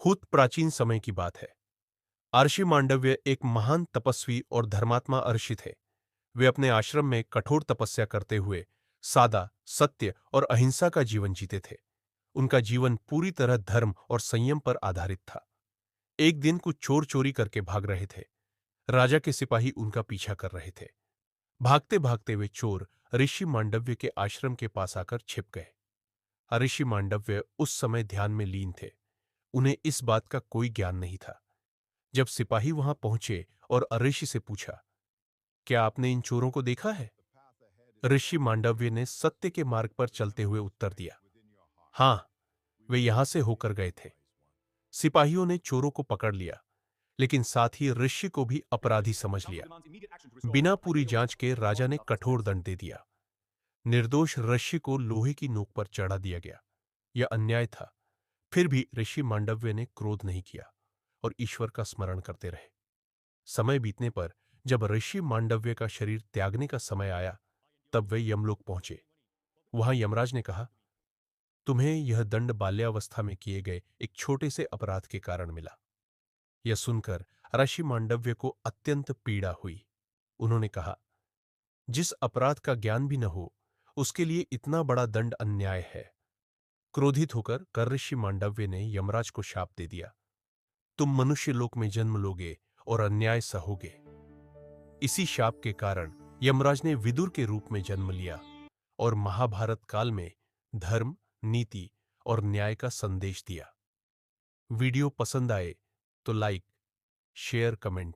बहुत प्राचीन समय की बात है। अर्षि मांडव्य एक महान तपस्वी और धर्मात्मा अर्षि थे। वे अपने आश्रम में कठोर तपस्या करते हुए सादा, सत्य और अहिंसा का जीवन जीते थे। उनका जीवन पूरी तरह धर्म और संयम पर आधारित था। एक दिन कुछ चोर चोरी करके भाग रहे थे। राजा के सिपाही उनका पीछा कर रहे थे। भागते भागते वे चोर ऋषि मांडव्य के आश्रम के पास आकर छिप गए। ऋषि मांडव्य उस समय ध्यान में लीन थे। उन्हें इस बात का कोई ज्ञान नहीं था। जब सिपाही वहां पहुंचे और ऋषि से पूछा, क्या आपने इन चोरों को देखा है? ऋषि मांडव्य ने सत्य के मार्ग पर चलते हुए उत्तर दिया, हाँ, वे यहां से होकर गए थे। सिपाहियों ने चोरों को पकड़ लिया, लेकिन साथ ही ऋषि को भी अपराधी समझ लिया। बिना पूरी जांच के राजा ने कठोर दंड दे दिया। निर्दोष ऋषि को लोहे की नोक पर चढ़ा दिया गया। यह अन्याय था। फिर भी ऋषि मांडव्य ने क्रोध नहीं किया और ईश्वर का स्मरण करते रहे। समय बीतने पर जब ऋषि मांडव्य का शरीर त्यागने का समय आया, तब वे यमलोक पहुंचे। वहां यमराज ने कहा, तुम्हें यह दंड बाल्यावस्था में किए गए एक छोटे से अपराध के कारण मिला। यह सुनकर ऋषि मांडव्य को अत्यंत पीड़ा हुई। उन्होंने कहा, जिस अपराध का ज्ञान भी न हो, उसके लिए इतना बड़ा दंड अन्याय है। क्रोधित होकर कर्ऋषि मांडव्य ने यमराज को शाप दे दिया, तुम मनुष्य लोक में जन्म लोगे और अन्याय सहोगे। इसी शाप के कारण यमराज ने विदुर के रूप में जन्म लिया और महाभारत काल में धर्म, नीति और न्याय का संदेश दिया। वीडियो पसंद आए तो लाइक, शेयर, कमेंट